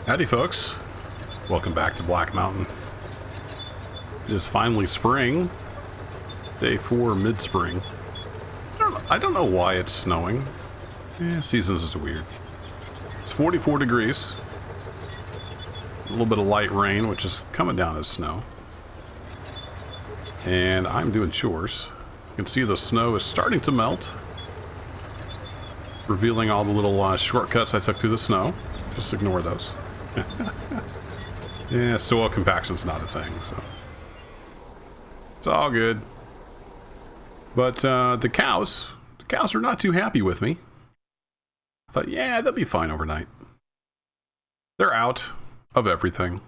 Howdy folks, welcome back to Black Mountain. It is finally spring, day 4 mid-spring. I don't know why it's snowing. Seasons is weird. It's 44 degrees, a little bit of light rain which is coming down as snow, and I'm doing chores. You can see the snow is starting to melt, revealing all the little shortcuts I took through the snow. Just ignore those. Yeah, soil compaction's not a thing, so it's all good. But the cows are not too happy with me. I thought, yeah, they'll be fine overnight. They're out of everything.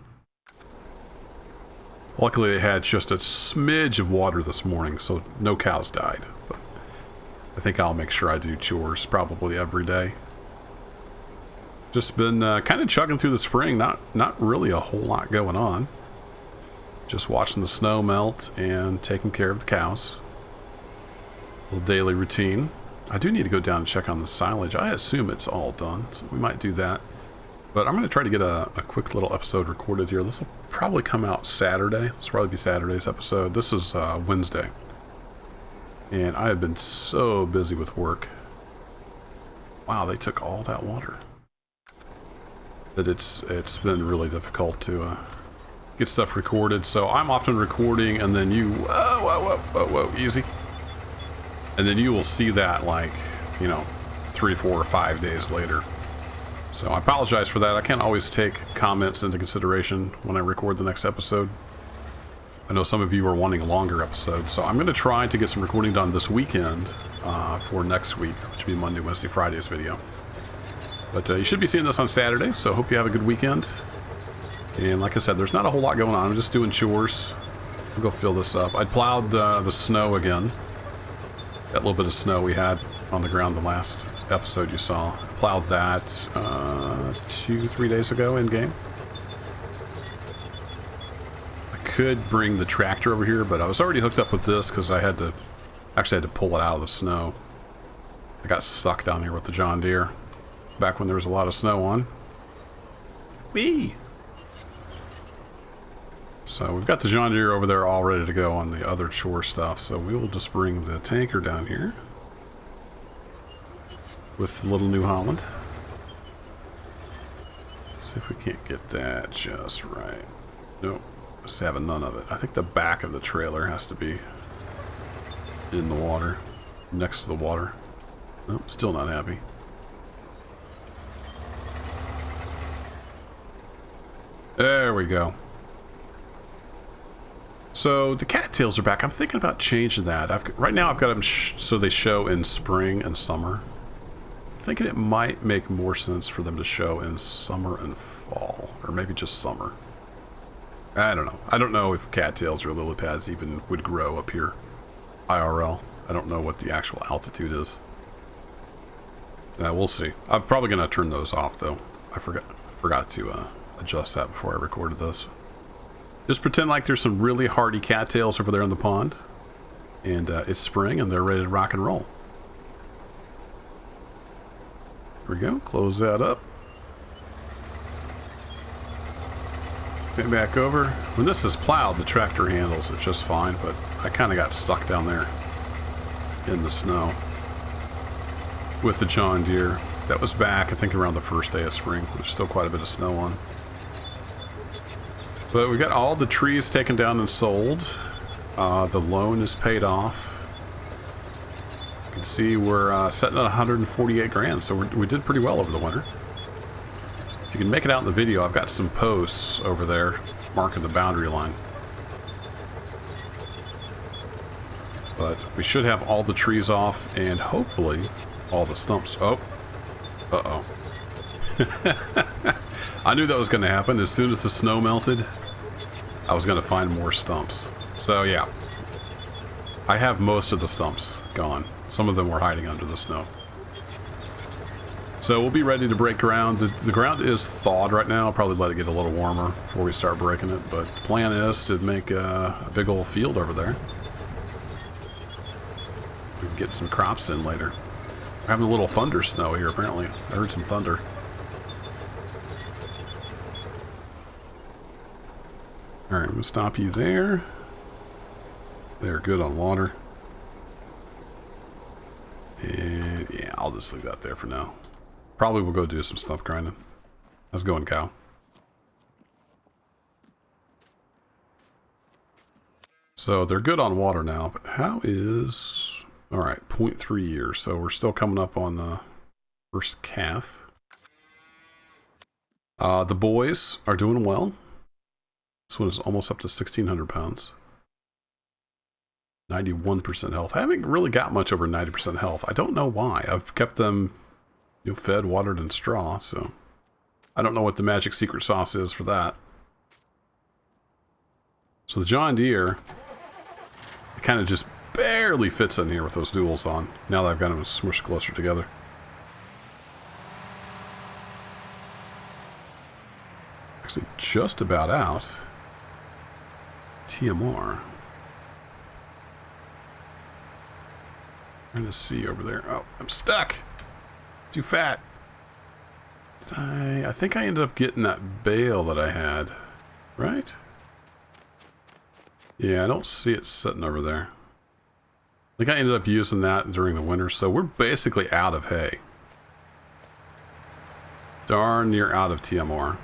Luckily, they had just a smidge of water this morning, so no cows died. But I think I'll make sure I do chores probably every day. Just been kind of chugging through the spring, not really a whole lot going on. Just watching the snow melt and taking care of the cows. Little daily routine. I do need to go down and check on the silage. I assume it's all done, so we might do that. But I'm going to try to get a quick little episode recorded here. This will probably come out Saturday. This will probably be Saturday's episode. This is Wednesday. And I have been so busy with work. Wow, they took all that water. That it's been really difficult to get stuff recorded. So I'm often recording, and then you whoa, easy. And then you will see that, like, you know, 3, 4, or 5 days later. So I apologize for that. I can't always take comments into consideration when I record the next episode. I know some of you are wanting a longer episode, so I'm going to try to get some recording done this weekend for next week, which will be Monday, Wednesday, Friday's video. But you should be seeing this on Saturday, so hope you have a good weekend. And like I said, there's not a whole lot going on. I'm just doing chores. I'll go fill this up. I plowed the snow again. That little bit of snow we had on the ground the last episode you saw. I plowed that 2-3 days ago in game. I could bring the tractor over here, but I was already hooked up with this because I had to pull it out of the snow. I got stuck down here with the John Deere back when there was a lot of snow on. Whee! So we've got the John Deere over there all ready to go on the other chore stuff, so we will just bring the tanker down here with the little New Holland. See if we can't get that just right. Nope, just having none of it. I think the back of the trailer has to be in the water, next to the water. Nope, still not happy. There we go. So the cattails are back. I'm thinking about changing that. Right now I've got them so they show in spring and summer. I'm thinking it might make more sense for them to show in summer and fall, or maybe just summer. I don't know. I don't know if cattails or lily pads even would grow up here IRL. I don't know what the actual altitude is. We'll see. I'm probably going to turn those off though. I forgot to adjust that before I recorded this. Just pretend like there's some really hardy cattails over there in the pond, and it's spring and they're ready to rock and roll. Here we go. Close that up. Get back over. When this is plowed, the tractor handles it just fine, but I kind of got stuck down there in the snow with the John Deere. That was back, I think, around the first day of spring. There's still quite a bit of snow on. But we got all the trees taken down and sold. The loan is paid off. You can see we're setting at 148 grand, so we did pretty well over the winter. You can make it out in the video. I've got some posts over there marking the boundary line. But we should have all the trees off and hopefully all the stumps. Oh, uh-oh. I knew that was going to happen. As soon as the snow melted, I was going to find more stumps. So yeah, I have most of the stumps gone. Some of them were hiding under the snow. So we'll be ready to break ground. The ground is thawed right now. I'll probably let it get a little warmer before we start breaking it. But the plan is to make a big old field over there. We can get some crops in later. We're having a little thunder snow here apparently. I heard some thunder. Alright, I'm going to stop you there. They're good on water. And yeah, I'll just leave that there for now. Probably we'll go do some stuff grinding. How's it going, cow? So they're good on water now, but how is... Alright, 0.3 years, so we're still coming up on the first calf. The boys are doing well. This one is almost up to 1,600 pounds. 91% health. I haven't really got much over 90% health. I don't know why. I've kept them, you know, fed, watered, and straw, so... I don't know what the magic secret sauce is for that. So the John Deere, it kind of just barely fits in here with those duals on. Now that I've got them smushed closer together. Actually, just about out. TMR. Trying to see over there. Oh, I'm stuck. Too fat. Did I think I ended up getting that bale that I had, right? Yeah, I don't see it sitting over there. I think I ended up using that during the winter, so we're basically out of hay. Darn near out of TMR.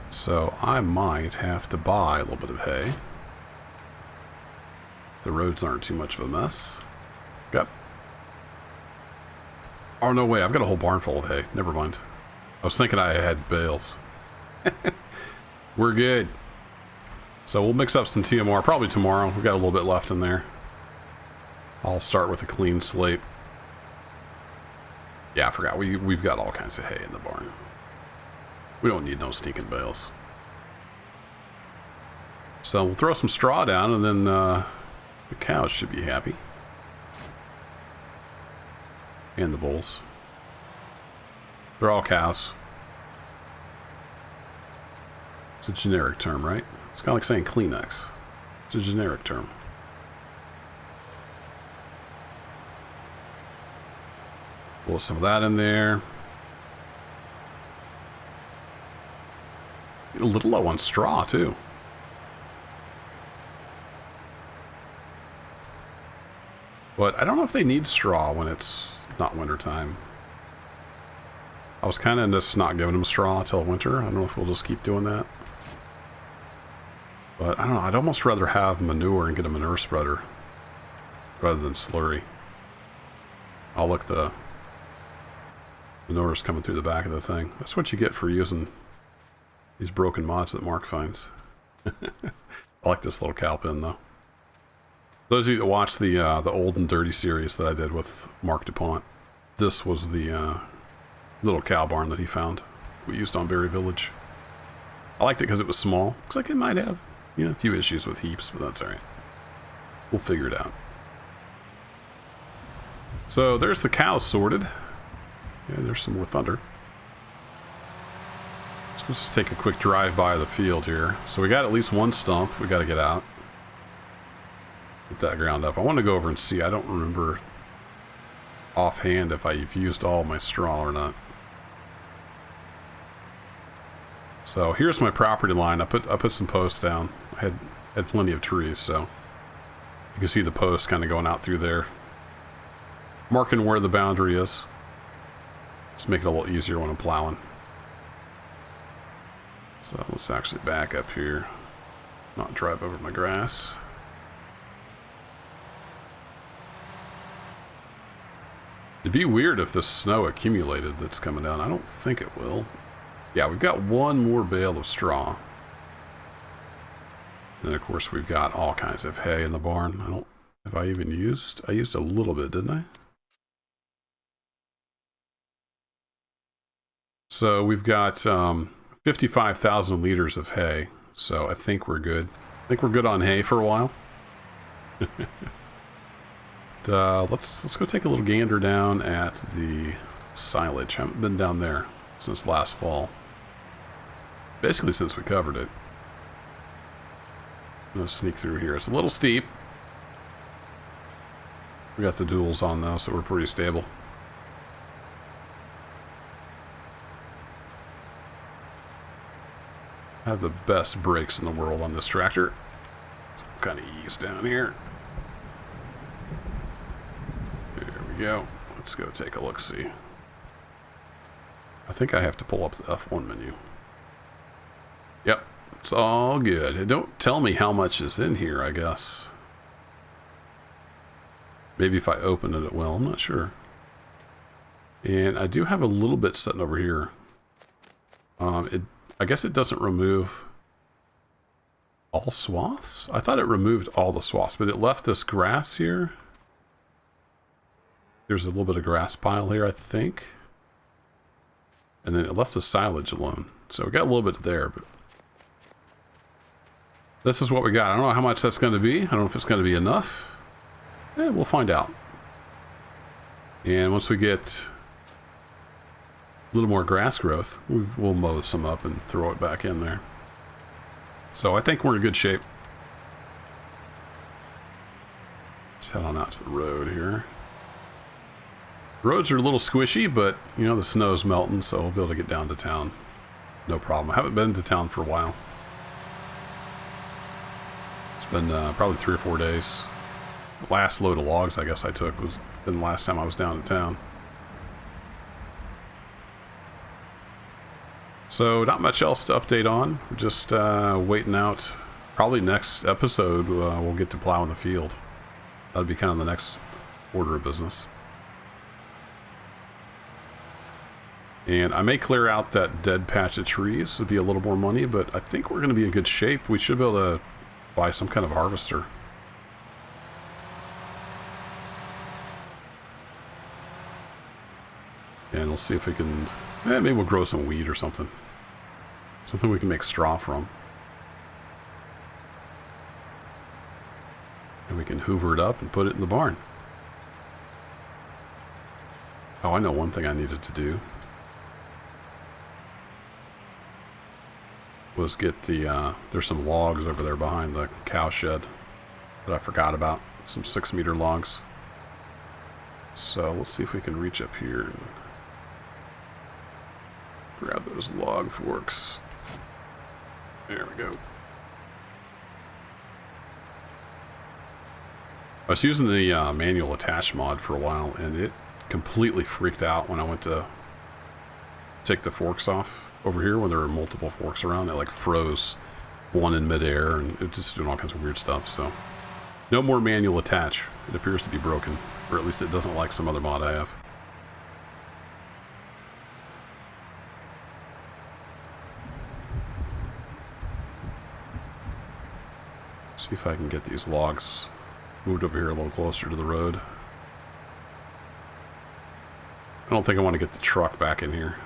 So I might have to buy a little bit of hay. The roads aren't too much of a mess. Got... Oh, no way. I've got a whole barn full of hay. Never mind. I was thinking I had bales. We're good. So we'll mix up some TMR probably tomorrow. We've got a little bit left in there. I'll start with a clean slate. Yeah, I forgot. We've got all kinds of hay in the barn. We don't need no sneaking bales. So we'll throw some straw down, and then the cows should be happy. And the bulls. They're all cows. It's a generic term, right? It's kind of like saying Kleenex. It's a generic term. Pull some of that in there. A little low on straw, too. But I don't know if they need straw when it's not wintertime. I was kind of just not giving them straw till winter. I don't know if we'll just keep doing that. But I don't know. I'd almost rather have manure and get a manure spreader rather than slurry. Oh, look, the manure's coming through the back of the thing. That's what you get for using these broken mods that Mark finds. I like this little cow pin, though. Those of you that watched the old and dirty series that I did with Mark DuPont, this was the little cow barn that he found. We used on Berry Village. I liked it because it was small. Looks like it might have, you know, a few issues with heaps, but that's alright. We'll figure it out. So there's the cows sorted. Yeah, there's some more thunder. Let's just take a quick drive by the field here. So we got at least one stump we got to get out. Get that ground up. I want to go over and see. I don't remember offhand if I've used all my straw or not. So here's my property line. I put some posts down. I had plenty of trees, so you can see the posts kind of going out through there, marking where the boundary is. Just make it a little easier when I'm plowing. So let's actually back up here, not drive over my grass. It'd be weird if the snow accumulated that's coming down. I don't think it will. Yeah, we've got one more bale of straw. Then of course we've got all kinds of hay in the barn. I used a little bit, didn't I? So we've got 55,000 liters of hay. So I think we're good. I think we're good on hay for a while. Let's go take a little gander down at the silage. I haven't been down there since last fall. Basically since we covered it. I'm going to sneak through here. It's a little steep. We got the duals on though, so we're pretty stable. I have the best brakes in the world on this tractor. So kind of ease down here. There we go. Let's go take a look-see. I think I have to pull up the F1 menu. Yep, it's all good. It don't tell me how much is in here, I guess. Maybe if I open it, it will. I'm not sure. And I do have a little bit sitting over here. I guess it doesn't remove all swaths? I thought it removed all the swaths, but it left this grass here. There's a little bit of grass pile here, I think. And then it left the silage alone. So we got a little bit there, but this is what we got. I don't know how much that's going to be. I don't know if it's going to be enough. We'll find out. And once we get a little more grass growth, we'll mow some up and throw it back in there. So I think we're in good shape. Let's head on out to the road here. Roads are a little squishy, but you know, the snow's melting, so we'll be able to get down to town. No problem. I haven't been to town for a while. It's been probably 3 or 4 days. The last load of logs I guess I took was the last time I was down in town. So not much else to update on. We're just waiting out. Probably next episode we'll get to plow in the field. That'll be kind of the next order of business. And I may clear out that dead patch of trees. It'll be a little more money, but I think we're going to be in good shape. We should be able to buy some kind of harvester. And we'll see if we can... maybe we'll grow some wheat or something. Something we can make straw from. And we can hoover it up and put it in the barn. Oh, I know one thing I needed to do. Was get the, there's some logs over there behind the cow shed that I forgot about. Some 6-meter logs. So let's see if we can reach up here and grab those log forks. There we go. I was using the manual attach mod for a while, and it completely freaked out when I went to take the forks off. Over here, when there were multiple forks around, it like froze one in midair, and it just doing all kinds of weird stuff. So, no more manual attach. It appears to be broken, or at least it doesn't like some other mod I have. See if I can get these logs moved over here a little closer to the road. I don't think I want to get the truck back in here.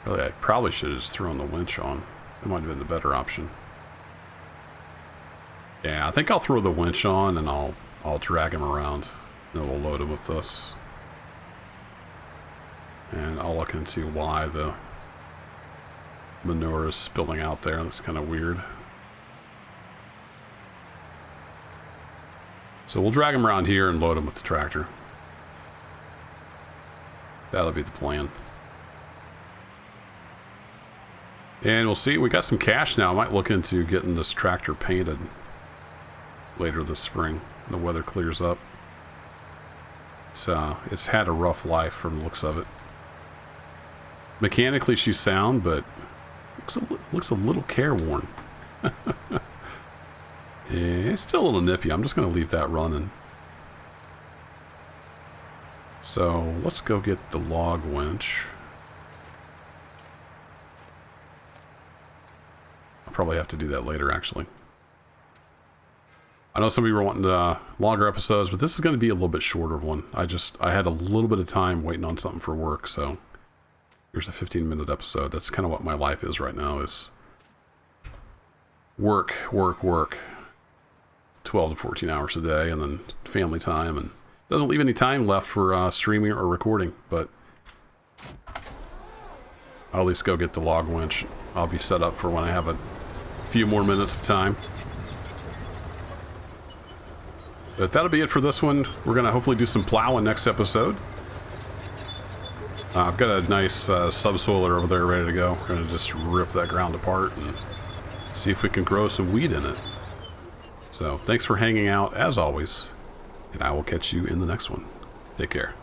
Really, I probably should have just thrown the winch on. It might have been the better option. Yeah, I think I'll throw the winch on and I'll drag him around. And then we'll load him with this. And I'll look into why the manure is spilling out there. That's kind of weird. So we'll drag him around here and load him with the tractor. That'll be the plan. And we'll see, we got some cash now. I might look into getting this tractor painted later this spring when the weather clears up. It's had a rough life from the looks of it. Mechanically she's sound, but looks a little careworn. It's still a little nippy. I'm just going to leave that running. So let's go get the log winch. Probably have to do that later, actually. I know some of you were wanting longer episodes, but this is going to be a little bit shorter one. I had a little bit of time waiting on something for work, so here's a 15-minute episode. That's kind of what my life is right now, is work, 12 to 14 hours a day, and then family time, and doesn't leave any time left for streaming or recording, but I'll at least go get the log winch. I'll be set up for when I have a few more minutes of time. But that'll be it for this one. We're going to hopefully do some plowing next episode. I've got a nice subsoiler over there ready to go. We're going to just rip that ground apart and see if we can grow some wheat in it. So thanks for hanging out as always, and I will catch you in the next one. Take care.